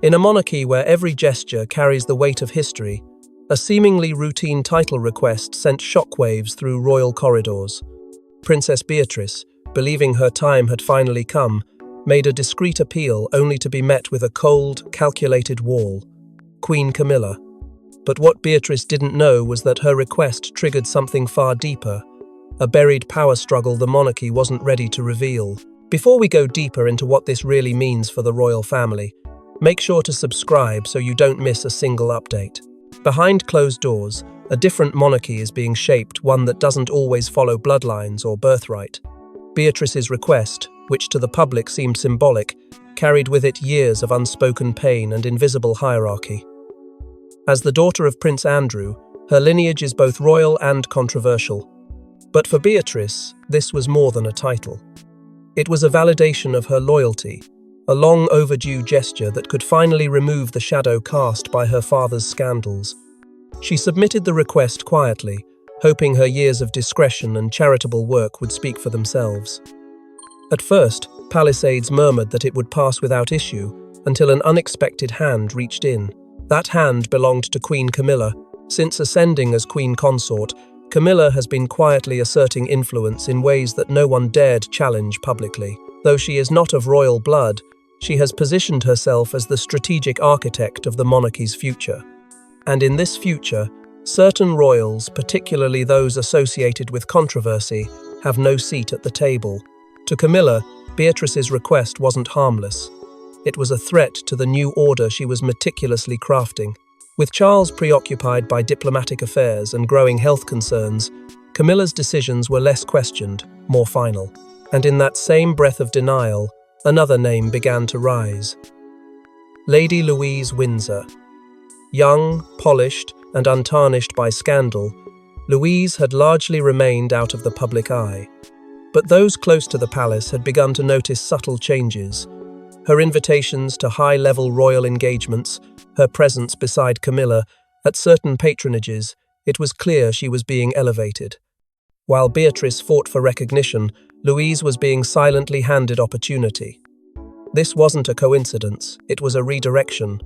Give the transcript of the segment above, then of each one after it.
In a monarchy where every gesture carries the weight of history, a seemingly routine title request sent shockwaves through royal corridors. Princess Beatrice, believing her time had finally come, made a discreet appeal only to be met with a cold, calculated wall. Queen Camilla. But what Beatrice didn't know was that her request triggered something far deeper, a buried power struggle the monarchy wasn't ready to reveal. Before we go deeper into what this really means for the royal family, make sure to subscribe so you don't miss a single update. Behind closed doors, a different monarchy is being shaped, one that doesn't always follow bloodlines or birthright. Beatrice's request, which to the public seemed symbolic, carried with it years of unspoken pain and invisible hierarchy. As the daughter of Prince Andrew, her lineage is both royal and controversial. But for Beatrice, this was more than a title. It was a validation of her loyalty, a long overdue gesture that could finally remove the shadow cast by her father's scandals. She submitted the request quietly, hoping her years of discretion and charitable work would speak for themselves. At first, Palisades murmured that it would pass without issue until an unexpected hand reached in. That hand belonged to Queen Camilla. Since ascending as Queen Consort, Camilla has been quietly asserting influence in ways that no one dared challenge publicly. Though she is not of royal blood, she has positioned herself as the strategic architect of the monarchy's future. And in this future, certain royals, particularly those associated with controversy, have no seat at the table. To Camilla, Beatrice's request wasn't harmless. It was a threat to the new order she was meticulously crafting. With Charles preoccupied by diplomatic affairs and growing health concerns, Camilla's decisions were less questioned, more final. And in that same breath of denial, another name began to rise. Lady Louise Windsor. Young, polished, and untarnished by scandal, Louise had largely remained out of the public eye. But those close to the palace had begun to notice subtle changes. Her invitations to high-level royal engagements, her presence beside Camilla, at certain patronages, it was clear she was being elevated. While Beatrice fought for recognition, Louise was being silently handed opportunity. This wasn't a coincidence, it was a redirection.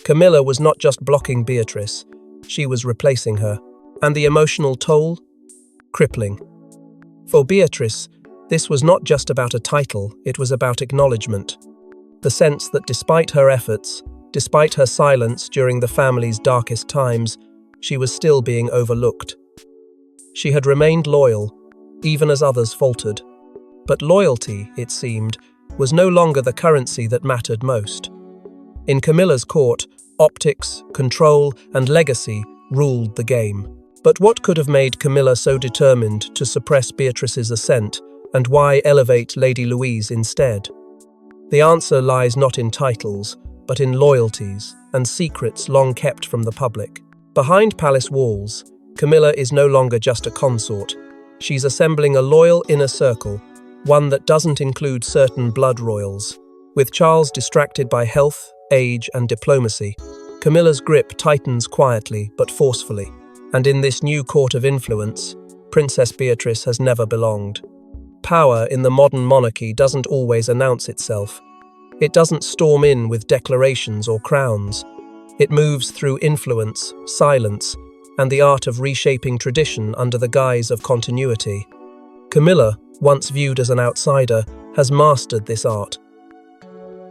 Camilla was not just blocking Beatrice, she was replacing her. And the emotional toll? Crippling. For Beatrice, this was not just about a title, it was about acknowledgement. The sense that despite her efforts, despite her silence during the family's darkest times, she was still being overlooked. She had remained loyal, even as others faltered. But loyalty, it seemed, was no longer the currency that mattered most. In Camilla's court, optics, control, and legacy ruled the game. But what could have made Camilla so determined to suppress Beatrice's ascent, and why elevate Lady Louise instead? The answer lies not in titles, but in loyalties and secrets long kept from the public. Behind palace walls, Camilla is no longer just a consort. She's assembling a loyal inner circle, one that doesn't include certain blood royals. With Charles distracted by health, age, and diplomacy, Camilla's grip tightens quietly but forcefully. And in this new court of influence, Princess Beatrice has never belonged. Power in the modern monarchy doesn't always announce itself. It doesn't storm in with declarations or crowns. It moves through influence, silence, and the art of reshaping tradition under the guise of continuity. Camilla, once viewed as an outsider, has mastered this art.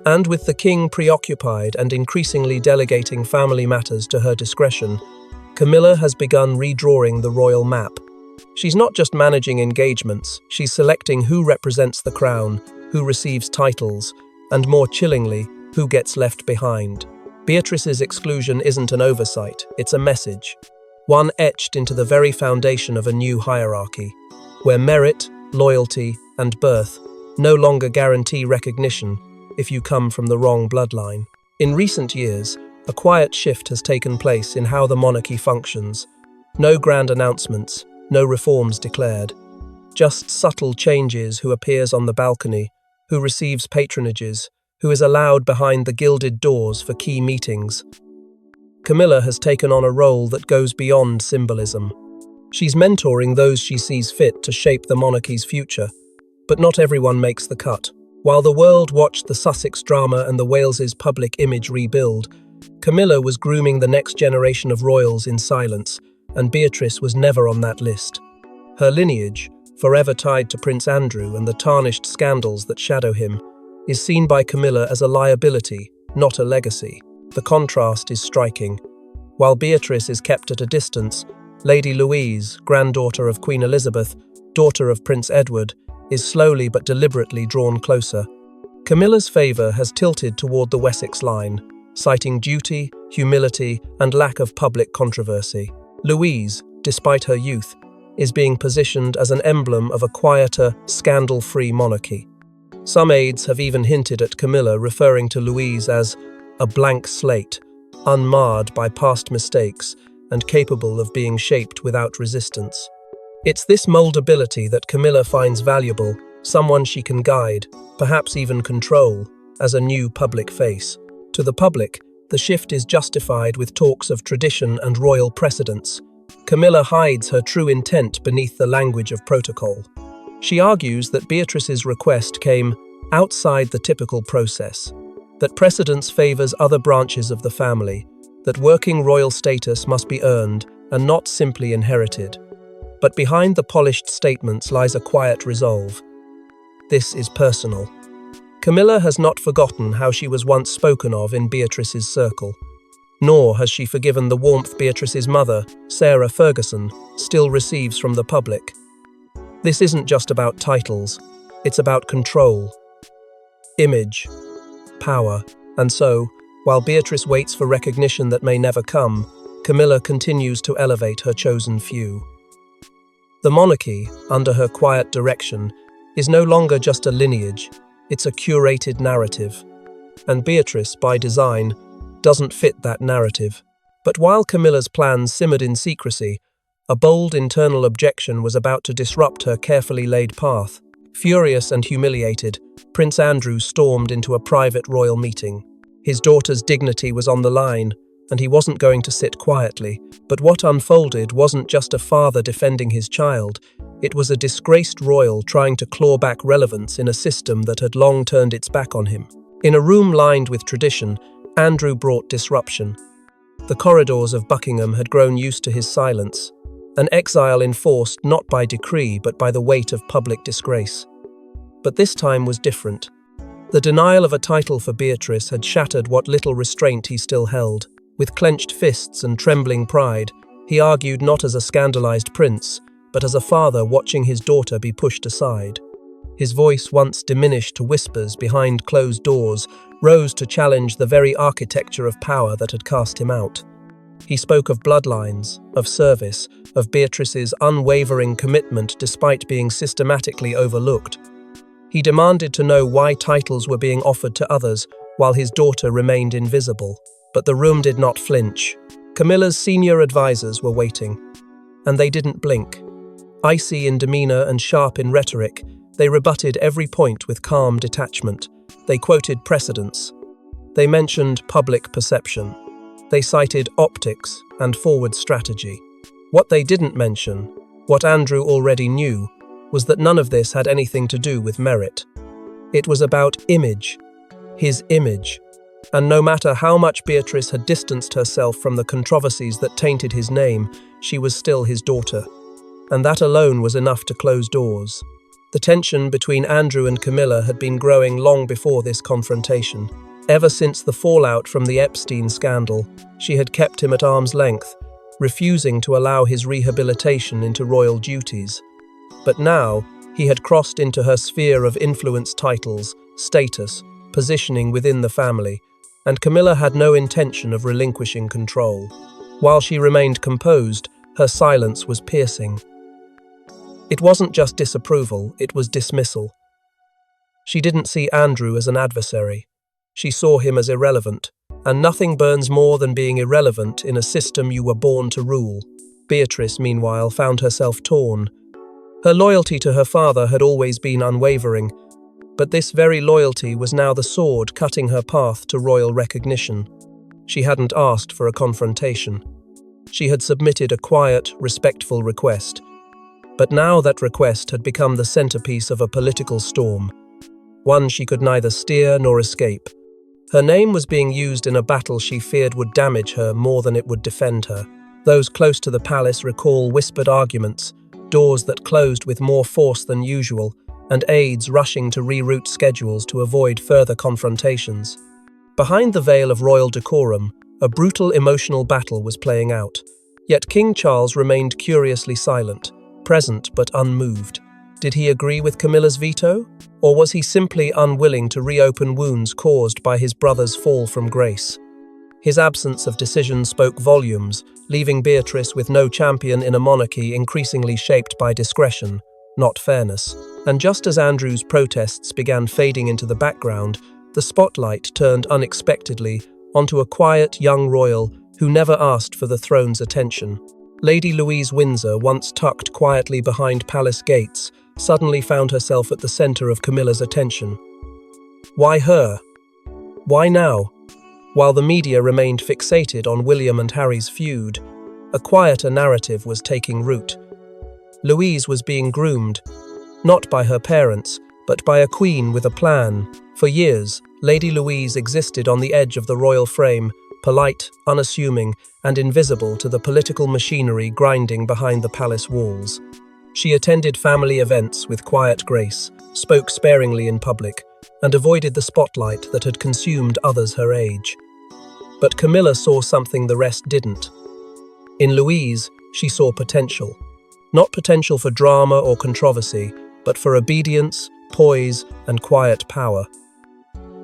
And with the king preoccupied and increasingly delegating family matters to her discretion, Camilla has begun redrawing the royal map. She's not just managing engagements, she's selecting who represents the crown, who receives titles, and more chillingly, who gets left behind. Beatrice's exclusion isn't an oversight, it's a message. One etched into the very foundation of a new hierarchy, where merit, loyalty, and birth no longer guarantee recognition if you come from the wrong bloodline. In recent years, a quiet shift has taken place in how the monarchy functions. No grand announcements, no reforms declared. Just subtle changes: who appears on the balcony, who receives patronages, who is allowed behind the gilded doors for key meetings. Camilla has taken on a role that goes beyond symbolism. She's mentoring those she sees fit to shape the monarchy's future, but not everyone makes the cut. While the world watched the Sussex drama and the Wales's public image rebuild, Camilla was grooming the next generation of royals in silence, and Beatrice was never on that list. Her lineage, forever tied to Prince Andrew and the tarnished scandals that shadow him, is seen by Camilla as a liability, not a legacy. The contrast is striking. While Beatrice is kept at a distance, Lady Louise, granddaughter of Queen Elizabeth, daughter of Prince Edward, is slowly but deliberately drawn closer. Camilla's favour has tilted toward the Wessex line, citing duty, humility, and lack of public controversy. Louise, despite her youth, is being positioned as an emblem of a quieter, scandal-free monarchy. Some aides have even hinted at Camilla, referring to Louise as a blank slate, unmarred by past mistakes and capable of being shaped without resistance. It's this moldability that Camilla finds valuable, someone she can guide, perhaps even control, as a new public face. To the public, the shift is justified with talks of tradition and royal precedents. Camilla hides her true intent beneath the language of protocol. She argues that Beatrice's request came outside the typical process, that precedence favours other branches of the family, that working royal status must be earned and not simply inherited. But behind the polished statements lies a quiet resolve. This is personal. Camilla has not forgotten how she was once spoken of in Beatrice's circle, nor has she forgiven the warmth Beatrice's mother, Sarah Ferguson, still receives from the public. This isn't just about titles, it's about control, image, power, and so, while Beatrice waits for recognition that may never come, Camilla continues to elevate her chosen few. The monarchy, under her quiet direction, is no longer just a lineage, it's a curated narrative. And Beatrice, by design, doesn't fit that narrative. But while Camilla's plans simmered in secrecy, a bold internal objection was about to disrupt her carefully laid path. Furious and humiliated, Prince Andrew stormed into a private royal meeting. His daughter's dignity was on the line, and he wasn't going to sit quietly. But what unfolded wasn't just a father defending his child, it was a disgraced royal trying to claw back relevance in a system that had long turned its back on him. In a room lined with tradition, Andrew brought disruption. The corridors of Buckingham had grown used to his silence, an exile enforced not by decree but by the weight of public disgrace. But this time was different. The denial of a title for Beatrice had shattered what little restraint he still held. With clenched fists and trembling pride, he argued not as a scandalized prince, but as a father watching his daughter be pushed aside. His voice, once diminished to whispers behind closed doors, rose to challenge the very architecture of power that had cast him out. He spoke of bloodlines, of service, of Beatrice's unwavering commitment despite being systematically overlooked. He demanded to know why titles were being offered to others while his daughter remained invisible. But the room did not flinch. Camilla's senior advisors were waiting, and they didn't blink. Icy in demeanour and sharp in rhetoric, they rebutted every point with calm detachment. They quoted precedents. They mentioned public perception. They cited optics and forward strategy. What they didn't mention, what Andrew already knew, was that none of this had anything to do with merit. It was about image, his image. And no matter how much Beatrice had distanced herself from the controversies that tainted his name, she was still his daughter. And that alone was enough to close doors. The tension between Andrew and Camilla had been growing long before this confrontation. Ever since the fallout from the Epstein scandal, she had kept him at arm's length, refusing to allow his rehabilitation into royal duties. But now, he had crossed into her sphere of influence, titles, status, positioning within the family, and Camilla had no intention of relinquishing control. While she remained composed, her silence was piercing. It wasn't just disapproval, it was dismissal. She didn't see Andrew as an adversary. She saw him as irrelevant, and nothing burns more than being irrelevant in a system you were born to rule. Beatrice, meanwhile, found herself torn. Her loyalty to her father had always been unwavering, but this very loyalty was now the sword cutting her path to royal recognition. She hadn't asked for a confrontation. She had submitted a quiet, respectful request. But now that request had become the centerpiece of a political storm. one she could neither steer nor escape. Her name was being used in a battle she feared would damage her more than it would defend her. Those close to the palace recall whispered arguments, doors that closed with more force than usual, and aides rushing to reroute schedules to avoid further confrontations. Behind the veil of royal decorum, a brutal emotional battle was playing out. Yet King Charles remained curiously silent, present but unmoved. Did he agree with Camilla's veto? Or was he simply unwilling to reopen wounds caused by his brother's fall from grace? His absence of decision spoke volumes, leaving Beatrice with no champion in a monarchy increasingly shaped by discretion, not fairness. And just as Andrew's protests began fading into the background, the spotlight turned unexpectedly onto a quiet young royal who never asked for the throne's attention. Lady Louise Windsor, once tucked quietly behind palace gates, suddenly found herself at the center of Camilla's attention. Why her? Why now? While the media remained fixated on William and Harry's feud, a quieter narrative was taking root. Louise was being groomed, not by her parents, but by a queen with a plan. For years, Lady Louise existed on the edge of the royal frame, polite, unassuming, and invisible to the political machinery grinding behind the palace walls. She attended family events with quiet grace, spoke sparingly in public, and avoided the spotlight that had consumed others her age. But Camilla saw something the rest didn't. In Louise, she saw potential. Not potential for drama or controversy, but for obedience, poise, and quiet power.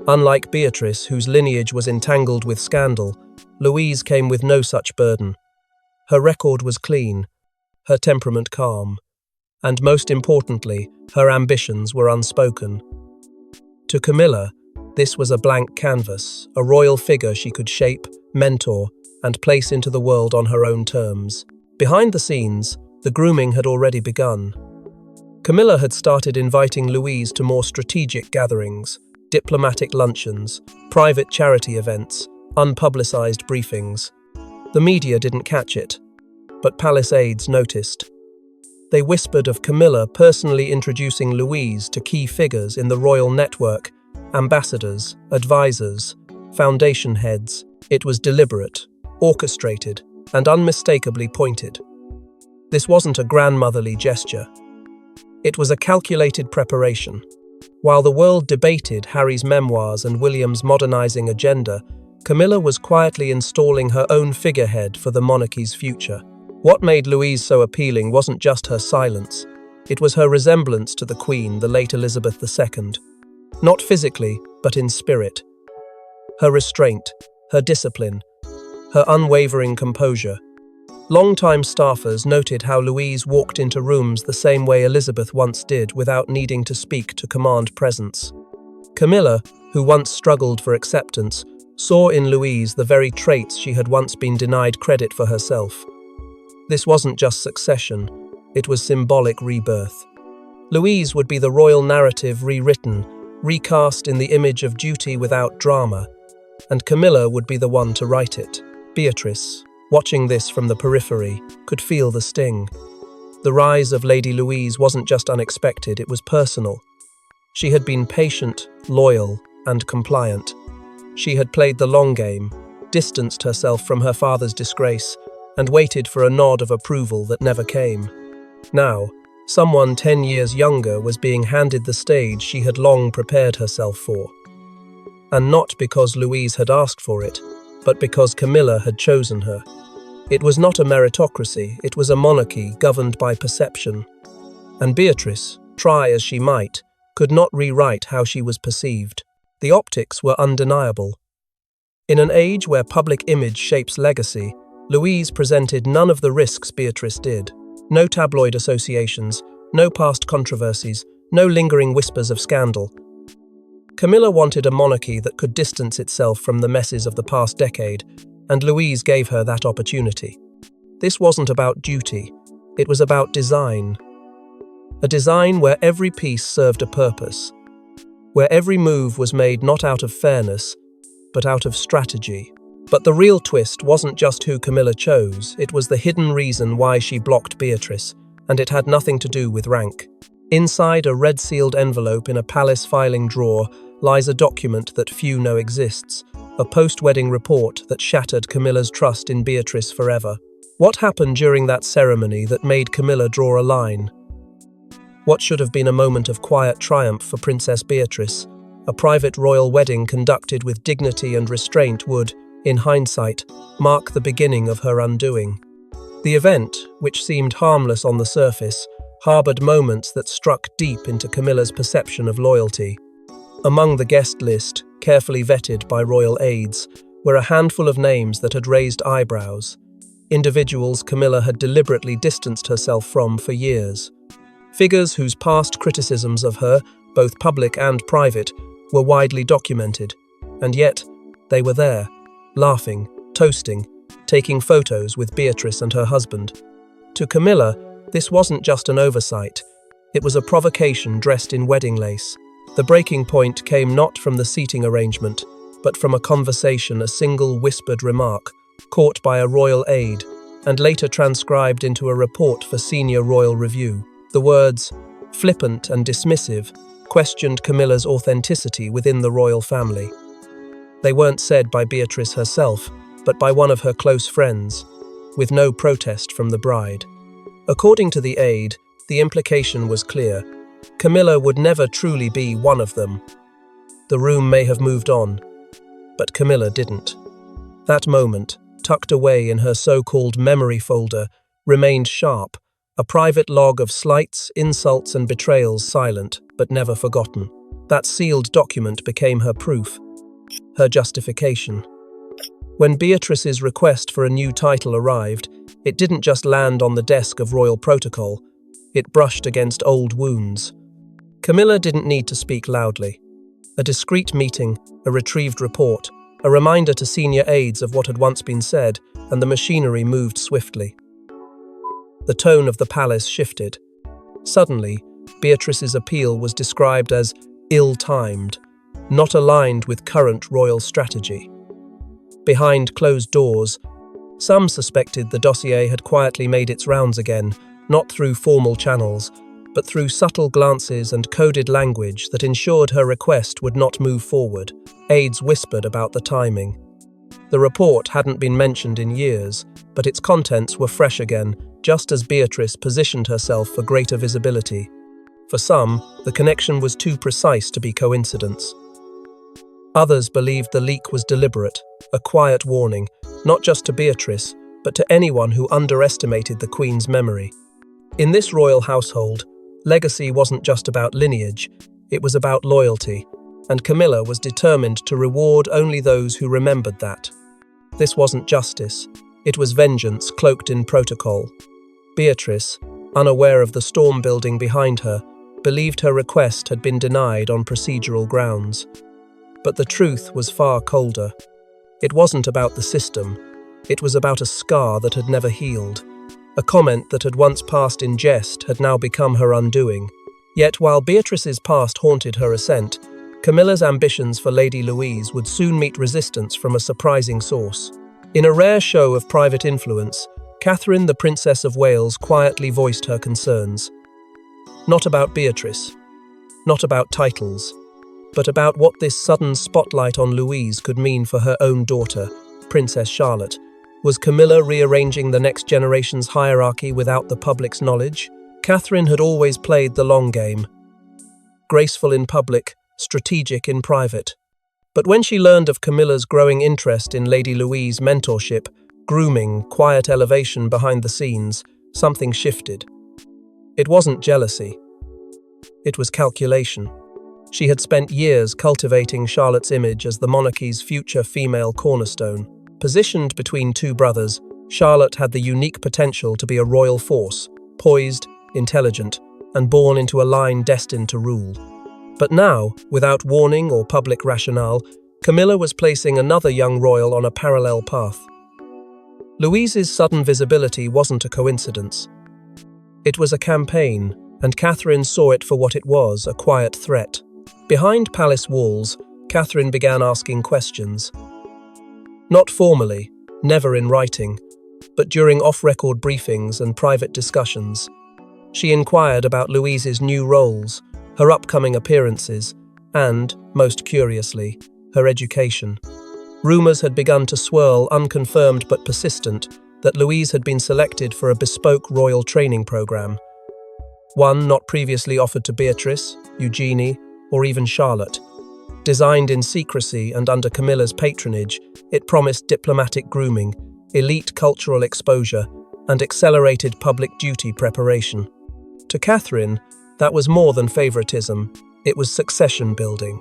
Unlike Beatrice, whose lineage was entangled with scandal, Louise came with no such burden. Her record was clean, her temperament calm, and most importantly, her ambitions were unspoken. To Camilla, this was a blank canvas, a royal figure she could shape, mentor, and place into the world on her own terms. Behind the scenes, the grooming had already begun. Camilla had started inviting Louise to more strategic gatherings, diplomatic luncheons, private charity events, unpublicized briefings. The media didn't catch it, but palace aides noticed. They whispered of Camilla personally introducing Louise to key figures in the royal network, ambassadors, advisors, foundation heads. It was deliberate, orchestrated, and unmistakably pointed. This wasn't a grandmotherly gesture. It was a calculated preparation. While the world debated Harry's memoirs and William's modernizing agenda, Camilla was quietly installing her own figurehead for the monarchy's future. What made Louise so appealing wasn't just her silence. It was her resemblance to the Queen, the late Elizabeth II. Not physically, but in spirit. Her restraint, her discipline, her unwavering composure. Longtime staffers noted how Louise walked into rooms the same way Elizabeth once did without needing to speak to command presence. Camilla, who once struggled for acceptance, saw in Louise the very traits she had once been denied credit for herself. This wasn't just succession, it was symbolic rebirth. Louise would be the royal narrative rewritten, recast in the image of duty without drama, and Camilla would be the one to write it. Beatrice, watching this from the periphery, could feel the sting. The rise of Lady Louise wasn't just unexpected, it was personal. She had been patient, loyal, and compliant. She had played the long game, distanced herself from her father's disgrace, and waited for a nod of approval that never came. Now, someone 10 years younger was being handed the stage she had long prepared herself for. And not because Louise had asked for it, but because Camilla had chosen her. It was not a meritocracy, it was a monarchy governed by perception. And Beatrice, try as she might, could not rewrite how she was perceived. The optics were undeniable. In an age where public image shapes legacy, Louise presented none of the risks Beatrice did. No tabloid associations, no past controversies, no lingering whispers of scandal. Camilla wanted a monarchy that could distance itself from the messes of the past decade, and Louise gave her that opportunity. This wasn't about duty, it was about design. A design where every piece served a purpose, where every move was made not out of fairness, but out of strategy. But the real twist wasn't just who Camilla chose, it was the hidden reason why she blocked Beatrice, and it had nothing to do with rank. Inside a red-sealed envelope in a palace filing drawer lies a document that few know exists, a post-wedding report that shattered Camilla's trust in Beatrice forever. What happened during that ceremony that made Camilla draw a line? What should have been a moment of quiet triumph for Princess Beatrice, a private royal wedding conducted with dignity and restraint would, in hindsight, mark the beginning of her undoing. The event, which seemed harmless on the surface, harbored moments that struck deep into Camilla's perception of loyalty. Among the guest list, carefully vetted by royal aides, were a handful of names that had raised eyebrows. Individuals Camilla had deliberately distanced herself from for years. Figures whose past criticisms of her, both public and private, were widely documented. And yet, they were there, laughing, toasting, taking photos with Beatrice and her husband. To Camilla, this wasn't just an oversight. It was a provocation dressed in wedding lace. The breaking point came not from the seating arrangement, but from a conversation, a single whispered remark, caught by a royal aide, and later transcribed into a report for senior royal review. The words, flippant and dismissive, questioned Camilla's authenticity within the royal family. They weren't said by Beatrice herself, but by one of her close friends, with no protest from the bride. According to the aide, the implication was clear. Camilla would never truly be one of them. The room may have moved on, but Camilla didn't. That moment, tucked away in her so-called memory folder, remained sharp, a private log of slights, insults and betrayals silent, but never forgotten. That sealed document became her proof, her justification. When Beatrice's request for a new title arrived, it didn't just land on the desk of royal protocol, it brushed against old wounds. Camilla didn't need to speak loudly. A discreet meeting, a retrieved report, a reminder to senior aides of what had once been said, and the machinery moved swiftly. The tone of the palace shifted. Suddenly, Beatrice's appeal was described as ill-timed, not aligned with current royal strategy. Behind closed doors, some suspected the dossier had quietly made its rounds again, not through formal channels, but through subtle glances and coded language that ensured her request would not move forward. Aides whispered about the timing. The report hadn't been mentioned in years, but its contents were fresh again, just as Beatrice positioned herself for greater visibility. For some, the connection was too precise to be coincidence. Others believed the leak was deliberate, a quiet warning, not just to Beatrice, but to anyone who underestimated the Queen's memory. In this royal household, legacy wasn't just about lineage, it was about loyalty, and Camilla was determined to reward only those who remembered that. This wasn't justice, it was vengeance cloaked in protocol. Beatrice, unaware of the storm building behind her, believed her request had been denied on procedural grounds. But the truth was far colder. It wasn't about the system, it was about a scar that had never healed. A comment that had once passed in jest had now become her undoing. Yet while Beatrice's past haunted her ascent, Camilla's ambitions for Lady Louise would soon meet resistance from a surprising source. In a rare show of private influence, Catherine, the Princess of Wales, quietly voiced her concerns. Not about Beatrice, not about titles, but about what this sudden spotlight on Louise could mean for her own daughter, Princess Charlotte. Was Camilla rearranging the next generation's hierarchy without the public's knowledge? Catherine had always played the long game. Graceful in public, strategic in private. But when she learned of Camilla's growing interest in Lady Louise's mentorship, grooming, quiet elevation behind the scenes, something shifted. It wasn't jealousy. It was calculation. She had spent years cultivating Charlotte's image as the monarchy's future female cornerstone. Positioned between two brothers, Charlotte had the unique potential to be a royal force, poised, intelligent, and born into a line destined to rule. But now, without warning or public rationale, Camilla was placing another young royal on a parallel path. Louise's sudden visibility wasn't a coincidence. It was a campaign, and Catherine saw it for what it was, a quiet threat. Behind palace walls, Catherine began asking questions. Not formally, never in writing, but during off-record briefings and private discussions. She inquired about Louise's new roles, her upcoming appearances, and, most curiously, her education. Rumours had begun to swirl, unconfirmed but persistent, that Louise had been selected for a bespoke royal training program. One not previously offered to Beatrice, Eugenie, or even Charlotte. Designed in secrecy and under Camilla's patronage, it promised diplomatic grooming, elite cultural exposure, and accelerated public duty preparation. To Catherine, that was more than favoritism, it was succession building.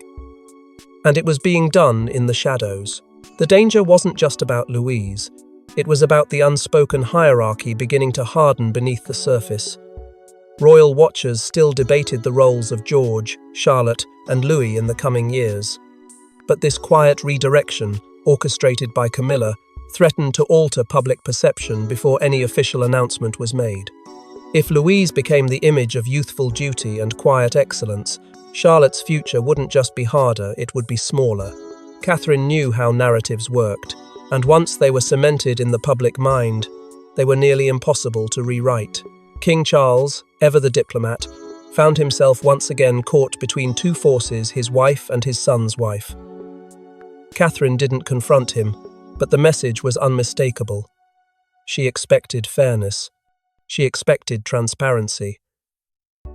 And it was being done in the shadows. The danger wasn't just about Louise, it was about the unspoken hierarchy beginning to harden beneath the surface. Royal watchers still debated the roles of George, Charlotte, and Louis in the coming years. But this quiet redirection, orchestrated by Camilla, threatened to alter public perception before any official announcement was made. If Louise became the image of youthful duty and quiet excellence, Charlotte's future wouldn't just be harder, it would be smaller. Catherine knew how narratives worked, and once they were cemented in the public mind, they were nearly impossible to rewrite. King Charles, ever the diplomat, found himself once again caught between two forces, his wife and his son's wife. Catherine didn't confront him, but the message was unmistakable. She expected fairness. She expected transparency.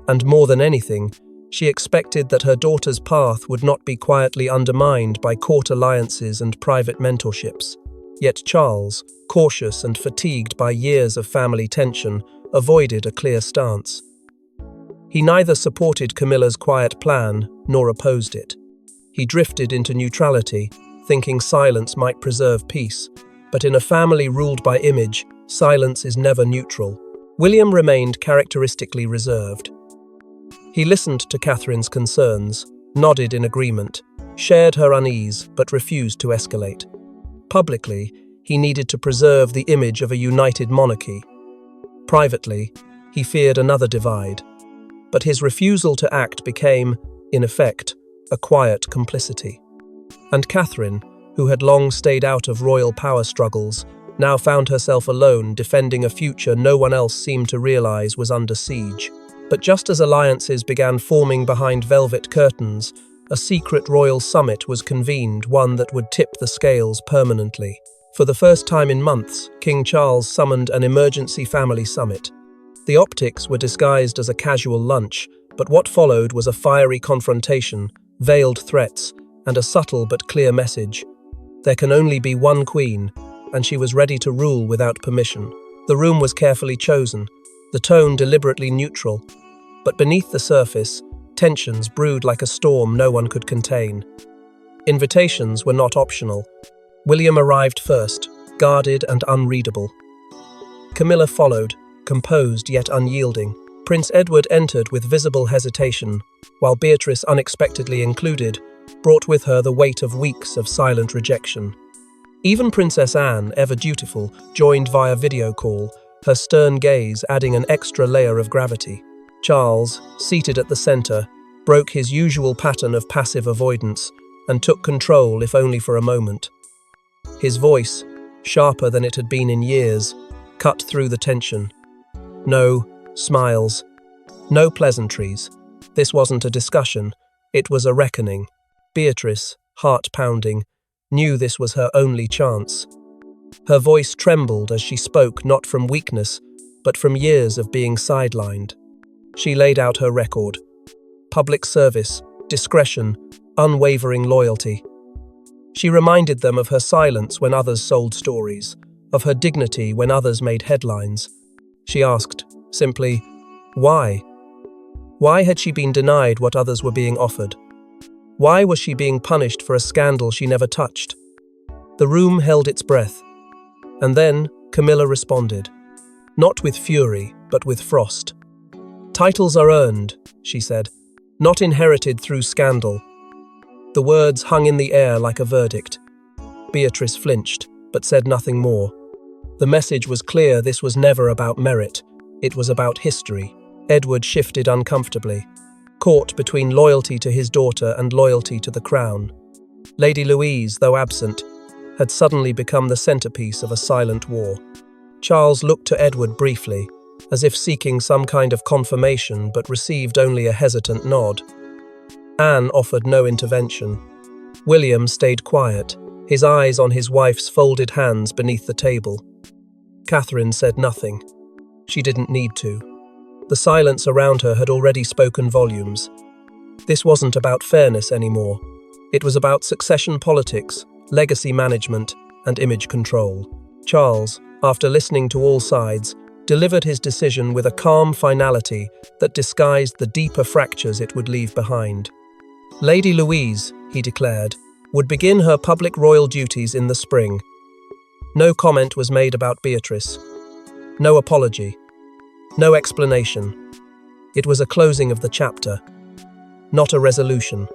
And more than anything, she expected that her daughter's path would not be quietly undermined by court alliances and private mentorships. Yet Charles, cautious and fatigued by years of family tension, avoided a clear stance. He neither supported Camilla's quiet plan nor opposed it. He drifted into neutrality, thinking silence might preserve peace, but in a family ruled by image, silence is never neutral. William remained characteristically reserved. He listened to Catherine's concerns, nodded in agreement, shared her unease, but refused to escalate. Publicly, he needed to preserve the image of a united monarchy. Privately, he feared another divide. But his refusal to act became, in effect, a quiet complicity. And Catherine, who had long stayed out of royal power struggles, now found herself alone defending a future no one else seemed to realize was under siege. But just as alliances began forming behind velvet curtains, a secret royal summit was convened, one that would tip the scales permanently. For the first time in months, King Charles summoned an emergency family summit. The optics were disguised as a casual lunch, but what followed was a fiery confrontation, veiled threats, and a subtle but clear message. There can only be one queen, and she was ready to rule without permission. The room was carefully chosen, the tone deliberately neutral, but beneath the surface, tensions brewed like a storm no one could contain. Invitations were not optional. William arrived first, guarded and unreadable. Camilla followed, composed yet unyielding. Prince Edward entered with visible hesitation, while Beatrice, unexpectedly included, brought with her the weight of weeks of silent rejection. Even Princess Anne, ever dutiful, joined via video call, her stern gaze adding an extra layer of gravity. Charles, seated at the centre, broke his usual pattern of passive avoidance and took control, if only for a moment. His voice, sharper than it had been in years, cut through the tension. No smiles, no pleasantries. This wasn't a discussion, it was a reckoning. Beatrice, heart pounding, knew this was her only chance. Her voice trembled as she spoke, not from weakness, but from years of being sidelined. She laid out her record. Public service, discretion, unwavering loyalty. She reminded them of her silence when others sold stories, of her dignity when others made headlines. She asked, simply, why? Why had she been denied what others were being offered? Why was she being punished for a scandal she never touched? The room held its breath. And then Camilla responded, not with fury, but with frost. Titles are earned, she said, not inherited through scandal. The words hung in the air like a verdict. Beatrice flinched, but said nothing more. The message was clear, this was never about merit. It was about history. Edward shifted uncomfortably, caught between loyalty to his daughter and loyalty to the crown. Lady Louise, though absent, had suddenly become the centerpiece of a silent war. Charles looked to Edward briefly, as if seeking some kind of confirmation but received only a hesitant nod. Anne offered no intervention. William stayed quiet, his eyes on his wife's folded hands beneath the table. Catherine said nothing. She didn't need to. The silence around her had already spoken volumes. This wasn't about fairness anymore. It was about succession politics, legacy management, and image control. Charles, after listening to all sides, delivered his decision with a calm finality that disguised the deeper fractures it would leave behind. Lady Louise, he declared, would begin her public royal duties in the spring. No comment was made about Beatrice. No apology. No explanation. It was a closing of the chapter, not a resolution.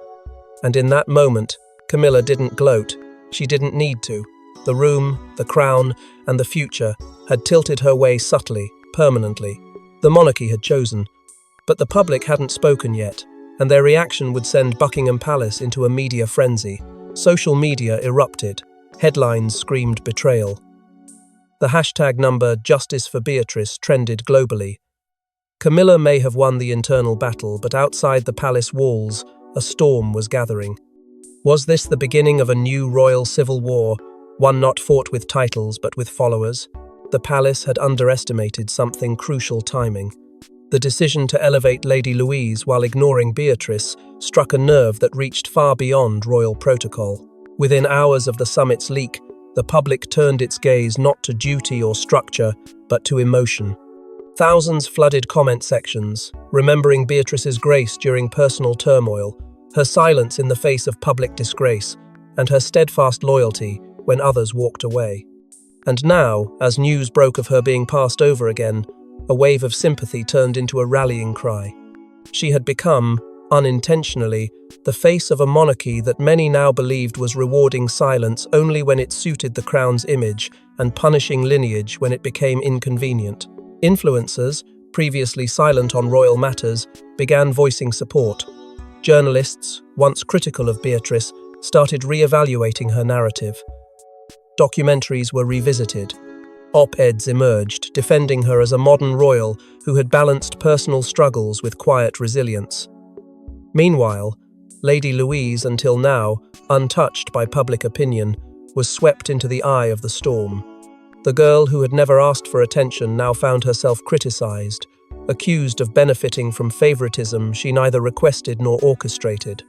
And in that moment, Camilla didn't gloat. She didn't need to. The room, the crown, and the future had tilted her way subtly, permanently. The monarchy had chosen, but the public hadn't spoken yet, and their reaction would send Buckingham Palace into a media frenzy. Social media erupted. Headlines screamed betrayal. The hashtag number Justice for Beatrice trended globally. Camilla may have won the internal battle, but outside the palace walls, a storm was gathering. Was this the beginning of a new royal civil war, one not fought with titles but with followers? The palace had underestimated something crucial: timing. The decision to elevate Lady Louise while ignoring Beatrice struck a nerve that reached far beyond royal protocol. Within hours of the summit's leak, the public turned its gaze not to duty or structure, but to emotion. Thousands flooded comment sections, remembering Beatrice's grace during personal turmoil, her silence in the face of public disgrace, and her steadfast loyalty when others walked away. And now, as news broke of her being passed over again, a wave of sympathy turned into a rallying cry. She had become, unintentionally, the face of a monarchy that many now believed was rewarding silence only when it suited the crown's image and punishing lineage when it became inconvenient. Influencers, previously silent on royal matters, began voicing support. Journalists, once critical of Beatrice, started re-evaluating her narrative. Documentaries were revisited. Op-eds emerged, defending her as a modern royal who had balanced personal struggles with quiet resilience. Meanwhile, Lady Louise, until now, untouched by public opinion, was swept into the eye of the storm. The girl who had never asked for attention now found herself criticized, accused of benefiting from favoritism she neither requested nor orchestrated.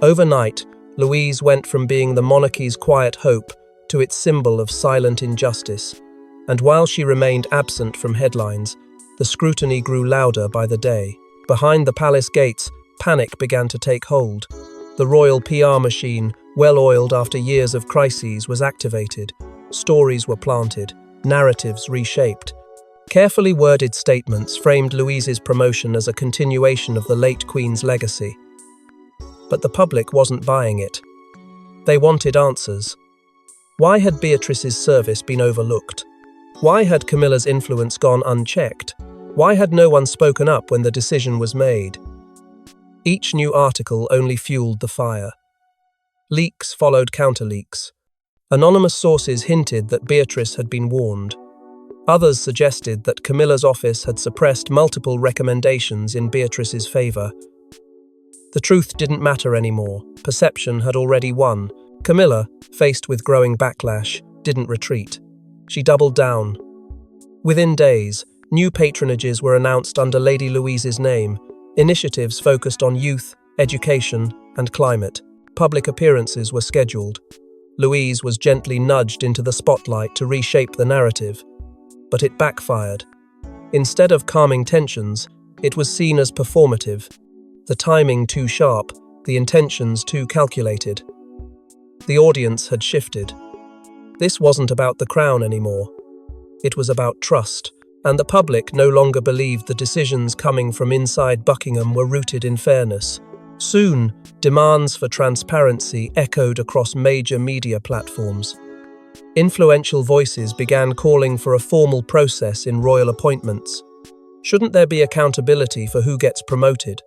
Overnight, Louise went from being the monarchy's quiet hope to its symbol of silent injustice. And while she remained absent from headlines, the scrutiny grew louder by the day. Behind the palace gates, panic began to take hold. The royal PR machine, well-oiled after years of crises, was activated. Stories were planted, narratives reshaped. Carefully worded statements framed Louise's promotion as a continuation of the late Queen's legacy. But the public wasn't buying it. They wanted answers. Why had Beatrice's service been overlooked? Why had Camilla's influence gone unchecked? Why had no one spoken up when the decision was made? Each new article only fueled the fire. Leaks followed counter-leaks. Anonymous sources hinted that Beatrice had been warned. Others suggested that Camilla's office had suppressed multiple recommendations in Beatrice's favor. The truth didn't matter anymore. Perception had already won. Camilla, faced with growing backlash, didn't retreat. She doubled down. Within days, new patronages were announced under Lady Louise's name, initiatives focused on youth, education, and climate. Public appearances were scheduled. Louise was gently nudged into the spotlight to reshape the narrative. But it backfired. Instead of calming tensions, it was seen as performative. The timing too sharp, the intentions too calculated. The audience had shifted. This wasn't about the crown anymore. It was about trust, and the public no longer believed the decisions coming from inside Buckingham were rooted in fairness. Soon, demands for transparency echoed across major media platforms. Influential voices began calling for a formal process in royal appointments. Shouldn't there be accountability for who gets promoted?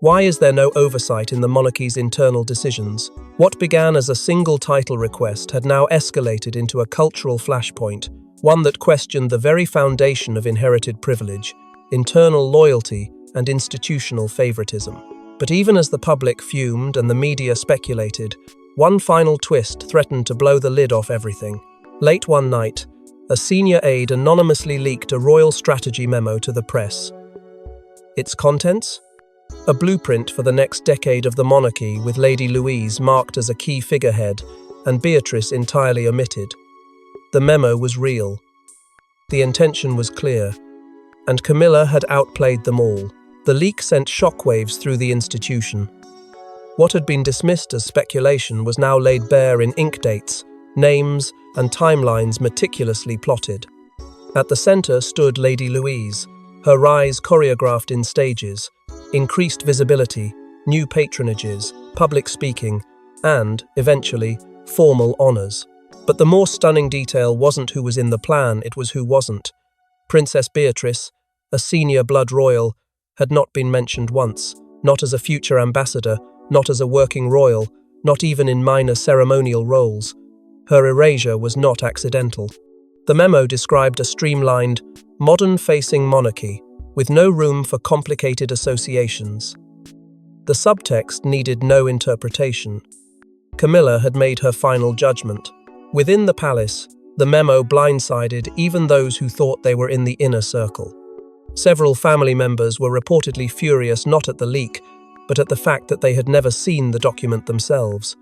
Why is there no oversight in the monarchy's internal decisions? What began as a single title request had now escalated into a cultural flashpoint, one that questioned the very foundation of inherited privilege, internal loyalty, and institutional favoritism. But even as the public fumed and the media speculated, one final twist threatened to blow the lid off everything. Late one night, a senior aide anonymously leaked a royal strategy memo to the press. Its contents? A blueprint for the next decade of the monarchy, with Lady Louise marked as a key figurehead and Beatrice entirely omitted. The memo was real. The intention was clear. And Camilla had outplayed them all. The leak sent shockwaves through the institution. What had been dismissed as speculation was now laid bare in ink dates, names, and timelines meticulously plotted. At the center stood Lady Louise, her rise choreographed in stages, increased visibility, new patronages, public speaking, and, eventually, formal honors. But the more stunning detail wasn't who was in the plan, it was who wasn't. Princess Beatrice, a senior blood royal, had not been mentioned once, not as a future ambassador, not as a working royal, not even in minor ceremonial roles. Her erasure was not accidental. The memo described a streamlined, modern-facing monarchy, with no room for complicated associations. The subtext needed no interpretation. Camilla had made her final judgment. Within the palace, the memo blindsided even those who thought they were in the inner circle. Several family members were reportedly furious not at the leak, but at the fact that they had never seen the document themselves.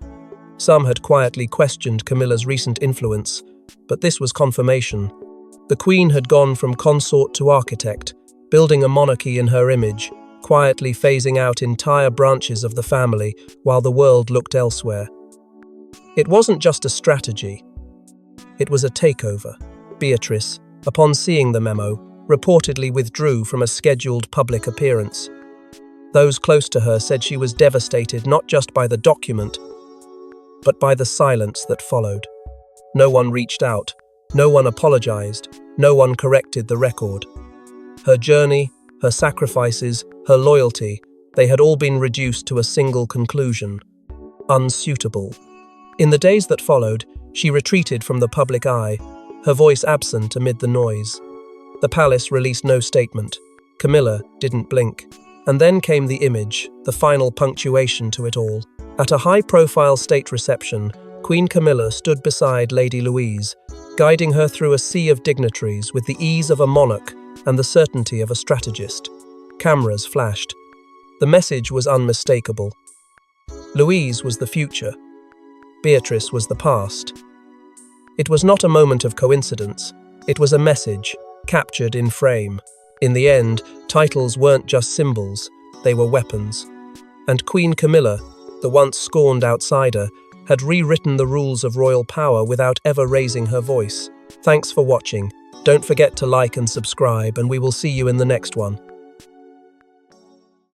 Some had quietly questioned Camilla's recent influence, but this was confirmation. The Queen had gone from consort to architect, building a monarchy in her image, quietly phasing out entire branches of the family while the world looked elsewhere. It wasn't just a strategy. It was a takeover. Beatrice, upon seeing the memo, reportedly withdrew from a scheduled public appearance. Those close to her said she was devastated not just by the document, but by the silence that followed. No one reached out, no one apologized, no one corrected the record. Her journey, her sacrifices, her loyalty, they had all been reduced to a single conclusion: unsuitable. In the days that followed, she retreated from the public eye, her voice absent amid the noise. The palace released no statement. Camilla didn't blink. And then came the image, the final punctuation to it all. At a high-profile state reception, Queen Camilla stood beside Lady Louise, guiding her through a sea of dignitaries with the ease of a monarch and the certainty of a strategist. Cameras flashed. The message was unmistakable. Louise was the future. Beatrice was the past. It was not a moment of coincidence. It was a message, captured in frame. In the end, titles weren't just symbols, they were weapons. And Queen Camilla, the once scorned outsider, had rewritten the rules of royal power without ever raising her voice. Thanks for watching. Don't forget to like and subscribe, and we will see you in the next one.